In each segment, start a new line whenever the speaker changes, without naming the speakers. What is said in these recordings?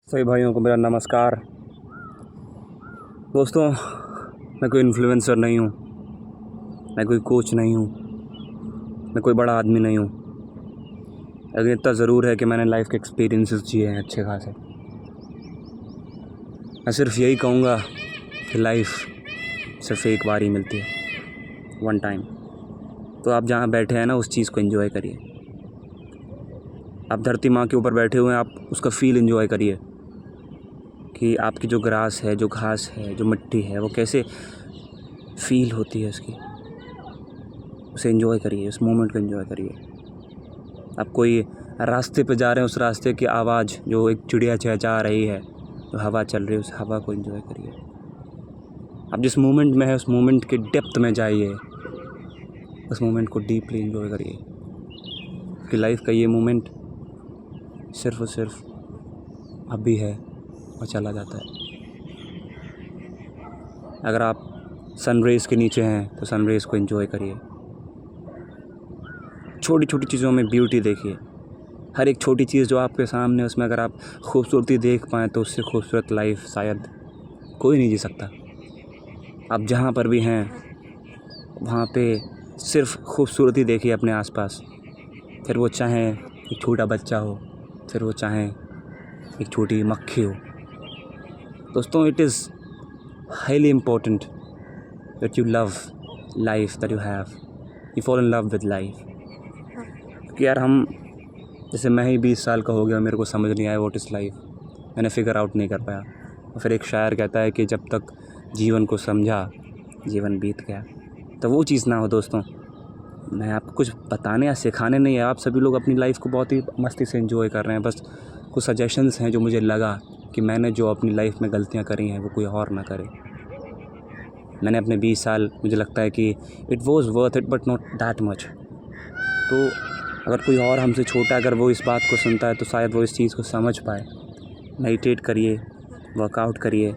सभी भाइयों को मेरा नमस्कार। दोस्तों, मैं कोई इन्फ्लुएंसर नहीं हूँ, मैं कोई कोच नहीं हूँ, मैं कोई बड़ा आदमी नहीं हूँ, लेकिन इतना ज़रूर है कि मैंने लाइफ के एक्सपीरियंसेस जिए हैं अच्छे खासे। मैं सिर्फ यही कहूँगा कि लाइफ सिर्फ एक बार ही मिलती है, वन टाइम। तो आप जहाँ बैठे हैं ना, उस चीज़ को एंजॉय करिए। आप धरती माँ के ऊपर बैठे हुए हैं, आप उसका फ़ील एंजॉय करिए कि आपकी जो ग्रास है, जो घास है, जो मिट्टी है, वो कैसे फ़ील होती है उसकी। उसे एंजॉय करिए, उस मोमेंट को एंजॉय करिए। आप कोई रास्ते पे जा रहे हैं, उस रास्ते की आवाज़, जो एक चिड़िया चहचहा रही है, जो हवा चल रही है, उस हवा को एंजॉय करिए। आप जिस मोमेंट में है, उस मोमेंट के डेप्थ में जाइए, उस मोमेंट को डीपली एंजॉय करिए। कि लाइफ का ये मोमेंट सिर्फ और सिर्फ अभी है और चला जाता है। अगर आप सनरेज़ के नीचे हैं तो सनरेज़ को एंजॉय करिए। छोटी छोटी चीज़ों में ब्यूटी देखिए। हर एक छोटी चीज़ जो आपके सामने, उसमें अगर आप खूबसूरती देख पाएँ तो उससे खूबसूरत लाइफ शायद कोई नहीं जी सकता। आप जहाँ पर भी हैं वहाँ पे सिर्फ खूबसूरती देखिए अपने आसपास। फिर वो चाहे एक छोटा बच्चा हो, फिर वो चाहे एक छोटी मक्खी हो। दोस्तों, it is highly important that you love life that you have, you fall in love with life. क्योंकि यार हम, जैसे मैं ही 20 साल का हो गया, मेरे को समझ नहीं आया व्हाट इज़ लाइफ, मैंने फिगर आउट नहीं कर पाया। और फिर एक शायर कहता है कि जब तक जीवन को समझा, जीवन बीत गया। तो वो चीज़ ना हो दोस्तों। मैं आपको कुछ बताने या सिखाने नहीं है, आप सभी लोग अपनी लाइफ को बहुत ही मस्ती से एंजॉय कर रहे हैं। बस कुछ सजेशंस हैं जो मुझे लगा कि मैंने जो अपनी लाइफ में गलतियाँ करी हैं वो कोई और ना करे। मैंने अपने 20 साल, मुझे लगता है कि it was worth it but not that much. तो अगर कोई और हमसे छोटा, अगर वो इस बात को सुनता है तो शायद वो इस चीज़ को समझ पाए। मेडिटेट करिए, वर्कआउट करिए,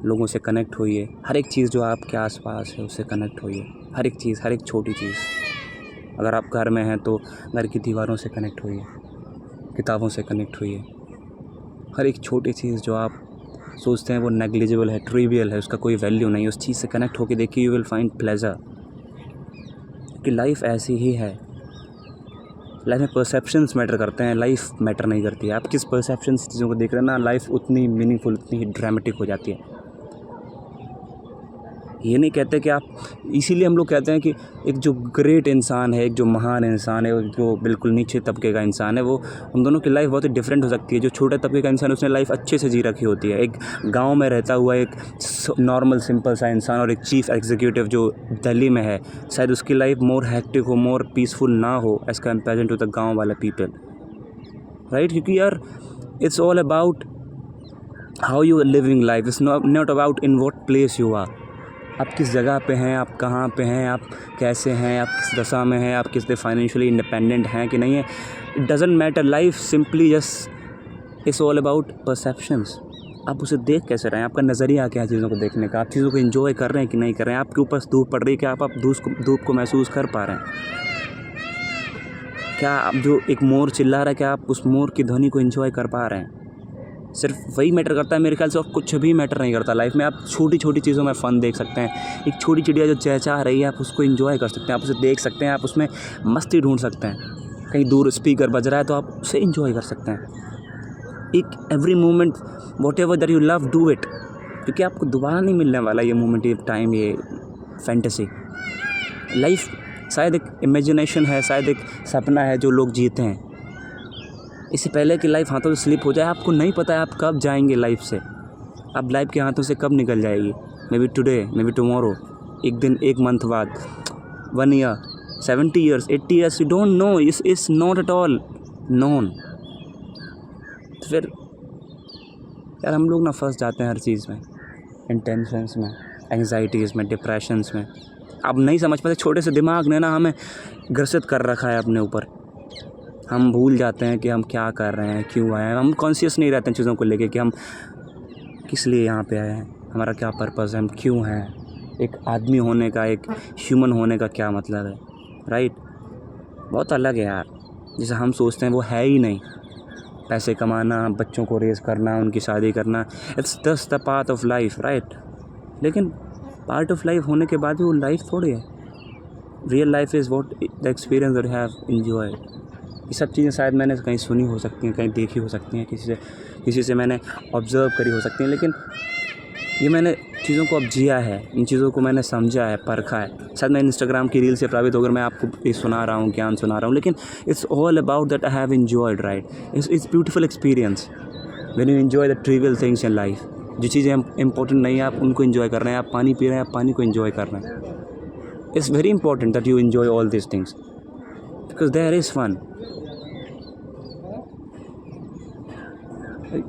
लोगों से कनेक्ट होइए। हर एक चीज़ जो आपके आसपास है उससे कनेक्ट होइए। हर एक चीज़, हर एक छोटी चीज़। अगर आप घर में हैं तो घर की दीवारों से कनेक्ट होइए, किताबों से कनेक्ट होइए। हर एक छोटी चीज़ जो आप सोचते हैं वो नेग्लिजिबल है, ट्रिवियल है, उसका कोई वैल्यू नहीं, उस चीज़ से कनेक्ट होकर देखिए, यू विल फाइंड प्लेजर। कि लाइफ ऐसी ही है। लाइफ में परसेप्शंस मैटर करते हैं, लाइफ मैटर नहीं करती है। आप किस परसेप्शन से चीज़ों को देख रहे हैं ना, लाइफ उतनी मीनिंगफुल, उतनी ही ड्रामेटिक हो जाती है। ये नहीं कहते कि आप, इसीलिए हम लोग कहते हैं कि एक जो ग्रेट इंसान है, एक जो महान इंसान है, और जो बिल्कुल नीचे तबके का इंसान है, वो उन दोनों की लाइफ बहुत ही डिफरेंट हो सकती है। जो छोटे तबके का इंसान है उसने लाइफ अच्छे से जी रखी होती है। एक गांव में रहता हुआ एक नॉर्मल सिंपल सा इंसान और एक चीफ एग्जीक्यूटिव जो दिल्ली में है, शायद उसकी लाइफ मोर हेक्टिक हो, मोर पीसफुल ना हो एज़ कम्पेयर टू द गाँव वाले पीपल, राइट? क्योंकि यार it's all about how you are living life, it's not about in what place you are. आप किस जगह पे हैं, आप कहाँ पे हैं, आप कैसे हैं, आप किस दशा में हैं, आप किस फाइनेंशियली इंडिपेंडेंट हैं कि नहीं है, it doesn't matter. Life simply just it's all about perceptions. आप उसे देख कैसे रहे हैं, आपका नज़रिया क्या है चीज़ों को देखने का, आप चीज़ों को एंजॉय कर रहे हैं कि नहीं कर रहे हैं, आपके ऊपर धूप पड़ रही है, क्या आप धूप को महसूस कर पा रहे हैं? क्या आप, जो एक मोर चिल्ला रहा है, क्या आप उस मोर की ध्वनि को एंजॉय कर पा रहे हैं? सिर्फ वही मैटर करता है मेरे ख्याल से, और कुछ भी मैटर नहीं करता लाइफ में। आप छोटी छोटी चीज़ों में फ़न देख सकते हैं। एक छोटी चिड़िया जो चहचहा रही है, आप उसको एंजॉय कर सकते हैं, आप उसे देख सकते हैं, आप उसमें मस्ती ढूंढ सकते हैं। कहीं दूर स्पीकर बज रहा है तो आप उसे एंजॉय कर सकते हैं। एक every moment, what ever that you love, do it. क्योंकि आपको दोबारा नहीं मिलने वाला ये मोमेंट, ये टाइम, ये फैंटेसी। लाइफ शायद एक इमेजिनेशन है, शायद एक सपना है जो लोग जीते हैं। इससे पहले कि लाइफ हाथों से स्लिप हो जाए, आपको नहीं पता है आप कब जाएंगे लाइफ से, आप लाइफ के हाथों से कब निकल जाएगी। May be today, may be tomorrow, एक दिन, एक मंथ बाद, 1 year, 70 years, 80 years, you don't know, इस नॉट एट ऑल नोन। तो फिर यार हम लोग ना फंस जाते हैं हर चीज़ में, इंटेंशंस में, एंग्जाइटीज़ में, डिप्रेशंस में। अब नहीं समझ पाते, छोटे से दिमाग ने ना हमें ग्रसित कर रखा है अपने ऊपर। हम भूल जाते हैं कि हम क्या कर रहे हैं, क्यों आए हैं। हम कॉन्शियस नहीं रहते हैं चीज़ों को लेके कि हम किस लिए यहाँ पे आए हैं, हमारा क्या पर्पज़ है, हम क्यों हैं। एक आदमी होने का, एक ह्यूमन होने का क्या मतलब है, राइट? बहुत अलग है यार। जैसे हम सोचते हैं वो है ही नहीं। पैसे कमाना, बच्चों को रेज़ करना, उनकी शादी करना, it's just the part of life, right? लेकिन पार्ट ऑफ लाइफ होने के बाद भी वो लाइफ थोड़ी है। Real life is what the experience that have enjoyed. ये सब चीज़ें शायद मैंने कहीं सुनी हो सकती हैं, कहीं देखी हो सकती हैं, किसी से मैंने ऑब्ज़र्व करी हो सकती हैं, लेकिन ये मैंने चीज़ों को अब जिया है, इन चीज़ों को मैंने समझा है, परखा है। शायद मैं इंस्टाग्राम की रील से प्रभावित होकर मैं आपको ये सुना रहा हूँ, ज्ञान सुना रहा हूँ, लेकिन it's all about that I have enjoyed, right? It's beautiful experience when you enjoy the trivial things in life. जो चीज़ें इंपॉर्टेंट नहीं है आप उनको एंजॉय कर रहे हैं, आप पानी पी रहे हैं, आप पानी को एंजॉय कर रहे हैं। It's very important that you enjoy all this things because there is fun.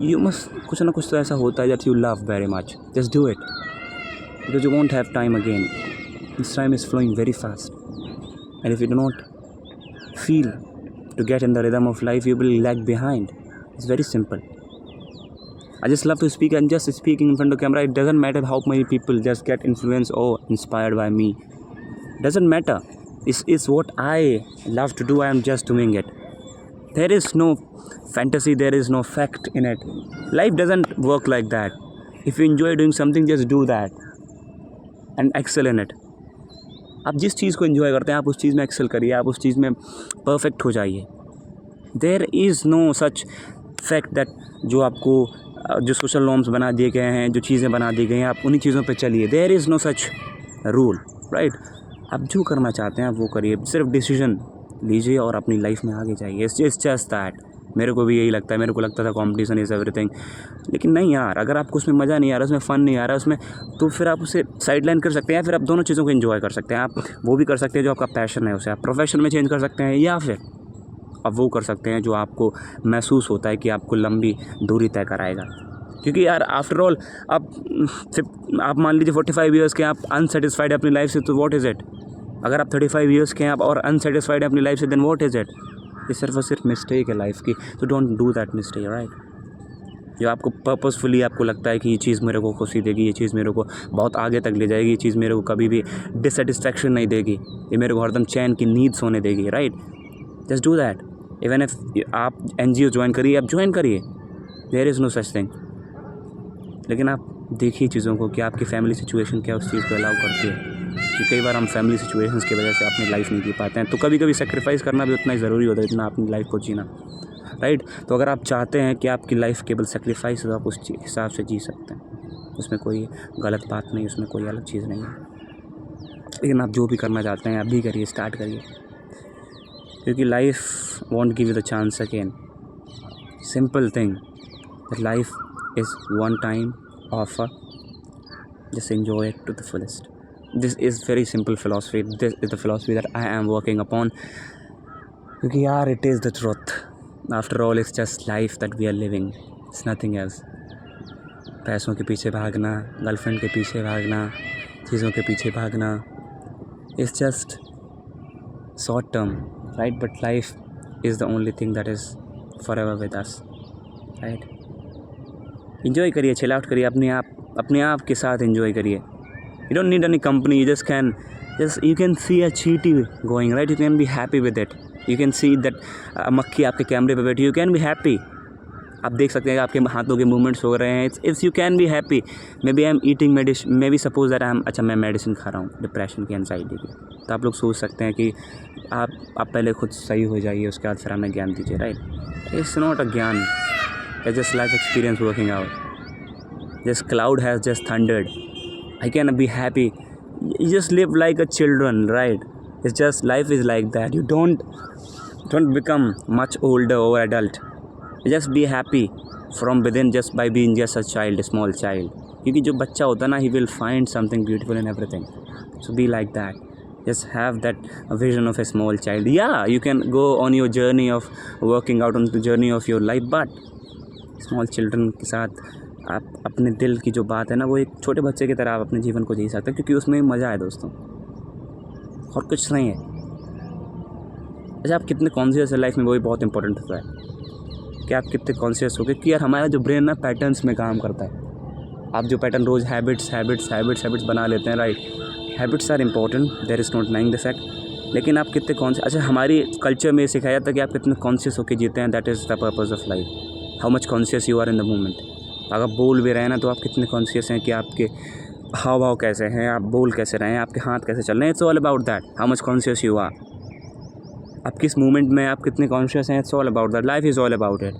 You must, कुछ ना कुछ तो ऐसा होता है that you love very much, just do it because you won't have time again. This time is flowing very fast, and if you do not feel to get in the rhythm of life, you will lag behind. It's very simple. I just love to speak, and just speaking in front of camera, it doesn't matter how many people just get influenced or inspired by me. Doesn't matter. It's what I love to do. I am just doing it. There is no fantasy, there is no fact in it. Life doesn't work like that. If you enjoy doing something, just do that and excel in it. आप जिस चीज़ को enjoy करते हैं आप उस चीज़ में Excel करिए, आप उस चीज़ में परफेक्ट हो जाइए। There is no such fact that जो आपको जो सोशल नॉर्म्स बना दिए गए हैं, जो चीज़ें बना दी गई हैं, आप उन्हीं चीज़ों पे चलिए। There is no such rule, right? आप जो करना चाहते हैं आप वो करिए, सिर्फ डिसीजन लीजिए और अपनी लाइफ में आगे जाइए। It's just that. मेरे को भी यही लगता है, मेरे को लगता था कॉम्पिटिशन इज़ एवरीथिंग, लेकिन नहीं यार, अगर आपको उसमें मज़ा नहीं आ रहा, उसमें फ़न नहीं आ रहा उसमें, तो फिर आप उसे साइडलाइन कर सकते हैं, या फिर आप दोनों चीज़ों को एंजॉय कर सकते हैं। आप वो भी कर सकते हैं जो आपका पैशन है, उसे आप प्रोफेशन में चेंज कर सकते हैं, या फिर आप वो कर सकते हैं जो आपको महसूस होता है कि आपको लंबी दूरी तय कराएगा। क्योंकि यार आफ्टर ऑल आप मान लीजिए 45 ईयर्स के आप अनसेटिस्फाइड है अपनी लाइफ से, तो व्हाट इज़ इट? अगर आप 35 ईयर्स के हैं आप और अनसेटिस्फाइड है अपनी लाइफ से, देन व्हाट इज़ इट? ये सिर्फ और सिर्फ मिस्टेक है लाइफ की, तो don't do that mistake, right? जो आपको पर्पसफुली आपको लगता है कि ये चीज़ मेरे को खुशी देगी, ये चीज़ मेरे को बहुत आगे तक ले जाएगी, ये चीज़ मेरे को कभी भी डिससेटिस्फैक्शन नहीं देगी, ये मेरे को हरदम चैन की नींद सोने देगी, right? Just do that. Even if आप NGO ज्वाइन करिए, आप ज्वाइन करिए, there is no such thing. लेकिन आप देखिए चीज़ों को कि आपकी फैमिली सिचुएशन क्या उस चीज़ को अलाउ करती है, कि कई बार हम फैमिली सिचुएशंस की वजह से अपनी लाइफ नहीं जी पाते हैं, तो कभी कभी सेक्रीफाइस करना भी उतना ही ज़रूरी होता है जितना अपनी लाइफ को जीना, राइट? तो अगर आप चाहते हैं कि आपकी लाइफ केवल सेक्रीफाइस हो, आप उस हिसाब से जी सकते हैं, उसमें कोई गलत बात नहीं, उसमें कोई अलग चीज़ नहीं है। लेकिन आप जो भी करना चाहते हैं अभी करिए, स्टार्ट करिए, क्योंकि life won't give you the chance again. Simple thing that life is one time offer, just enjoy it to the fullest. This is very simple philosophy. This is the philosophy that I am working upon. क्योंकि यार it is the truth. After all, it's just life that we are living. It's nothing else. पैसों के पीछे भागना, girlfriend के पीछे भागना, चीज़ों के पीछे भागना, it's just short term, right? But life is the only thing that is forever with us, right? Enjoy करिए, chill out करिए, अपने आप के साथ enjoy करिए. You don't need any company. You you can see a cheetah going, right? You can be happy with it. You can see that मक्खी आपके कैमरे पे बैठी, you can be happy. आप देख सकते हैं कि आपके हाथों के मूवमेंट्स हो रहे हैं. It's you can be happy. Maybe I'm eating medicine. Maybe suppose that अच्छा मैं मेडिसिन खा रहा हूँ डिप्रेशन की, एंजाइटी की. तो आप लोग सोच सकते हैं कि आप पहले खुद सही हो जाइए, उसके बाद फिर हमें ज्ञान दीजिए, राइट? It's not a ज्ञान. It's just life experience working out. This cloud has just thundered. I can be happy. You just live like a children, right? It's just life is like that. You don't become much older or adult. You just be happy from within just by being just a child, a small child. क्योंकि जो बच्चा होता है ना, he will find something beautiful in everything. So be like that. Just have that vision of a small child. Yeah, you can go on your journey of working out, on the journey of your life, but small children के साथ आप अपने दिल की जो बात है ना, वो एक छोटे बच्चे की तरह आप अपने जीवन को जी सकते हैं, क्योंकि उसमें मज़ा है दोस्तों, और कुछ नहीं है। अच्छा, आप कितने कॉन्शियस है लाइफ में, वो भी बहुत इंपॉर्टेंट होता है कि आप कितने कॉन्शियस हो गए कि यार हमारा जो ब्रेन ना पैटर्न्स में काम करता है। आप जो पैटर्न रोज़ हैबिट्स बना लेते हैं, right? Habits are important, there is not denying the fact, लेकिन आप कितने अच्छा, हमारी कल्चर में सिखाया था कि आप कितने कॉन्शियस होकर जीते हैं, that is the purpose of life. How much conscious you are in the moment. अगर बोल भी रहे हैं ना तो आप कितने कॉन्शियस हैं कि आपके हाव भाव कैसे हैं, आप बोल कैसे रहे हैं, आपके हाथ कैसे चल रहे हैं। It's all about that, how much conscious you are. आप किस मोमेंट में आप कितने कॉन्शियस हैं, it's all about that. Life is all about it.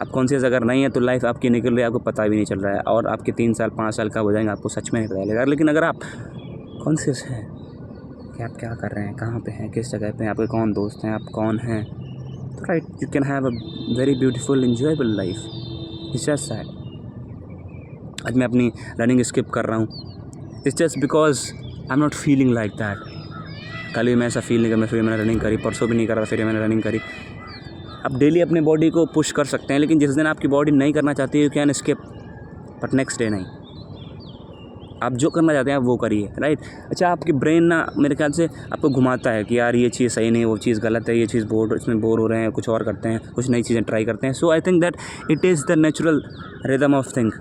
आप कॉन्शियस अगर नहीं है तो लाइफ आपकी निकल रही है, आपको पता भी नहीं चल रहा है, और आपके 3 साल 5 साल कब हो जाएंगे आपको सच में नहीं पता चलेगा। लेकिन अगर आप कॉन्शियस हैं कि आप क्या कर रहे हैं, कहाँ पे हैं, किस जगह पे हैं, आपके कौन दोस्त हैं, आप कौन हैं, तो right you can have a very beautiful enjoyable life. It's just that. आज मैं अपनी रनिंग स्किप कर रहा हूँ, it's just because I am not feeling like that. कल भी मैं ऐसा फील नहीं कर, फिर मैंने रनिंग करी, परसों भी नहीं करा, फिर मैंने रनिंग करी। आप डेली अपने बॉडी को पुश कर सकते हैं, लेकिन जिस दिन आपकी बॉडी नहीं करना चाहती है you can skip, but next day नहीं। आप जो करना चाहते हैं आप वो करिए, राइट। अच्छा, आपकी ब्रेन ना मेरे ख्याल से आपको घुमाता है कि यार ये चीज़ सही नहीं, वो चीज़ गलत है, ये चीज़ इसमें बोर हो रहे हैं, कुछ और करते हैं, कुछ नई चीज़ें ट्राई करते हैं। So I think that it is the natural rhythm of thing,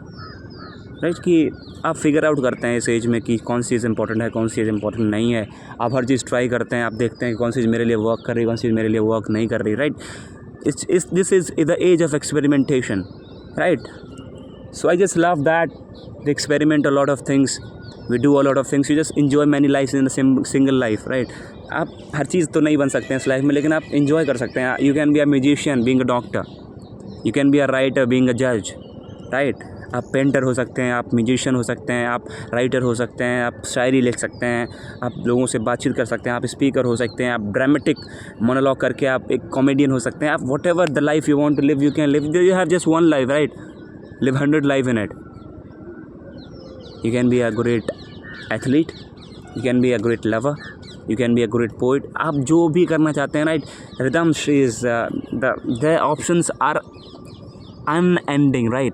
right, कि आप फिगर आउट करते हैं इस एज में कि कौन सी चीज़ इंपॉर्टेंट है, कौन सी चीज़ इंपॉर्टेंट नहीं है। आप हर चीज़ ट्राई करते हैं, आप देखते हैं कि कौन सी चीज़ मेरे लिए वर्क कर रही है, कौन सी चीज़ मेरे लिए वर्क नहीं कर रही, right. This is the age of experimentation, right? So I just love that we experiment a lot of things, we do a lot of things, you just enjoy many lives in a single life, right? आप हर चीज़ तो नहीं बन सकते हैं इस life में, लेकिन आप enjoy कर सकते हैं। You can be a musician being a doctor, you can be a writer being a judge, right? आप पेंटर हो सकते हैं, आप म्यूजिशियन हो सकते हैं, आप राइटर हो सकते हैं, आप शायरी लिख सकते हैं, आप लोगों से बातचीत कर सकते हैं, आप स्पीकर हो सकते हैं, आप ड्रामेटिक मोनोलॉग करके आप एक कॉमेडियन हो सकते हैं। आप whatever the life you want to live you can live. You have just one life, right? Live 100 life in it. You can be a great athlete, you can be a great lover, you can be a great poet. आप जो भी करना चाहते हैं, right, rhythm is the options are unending, right.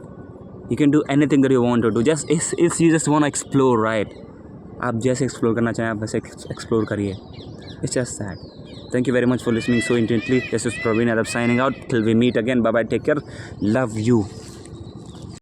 You can do anything that you want to do, just if you just want to explore, right? आप जैसे explore करना चाहें आप वैसे एक्सप्लोर करिए। It's just that. Thank you very much for listening so intently. This is Praveen Arab signing out. Till we meet again. Bye bye. Take care. Love you.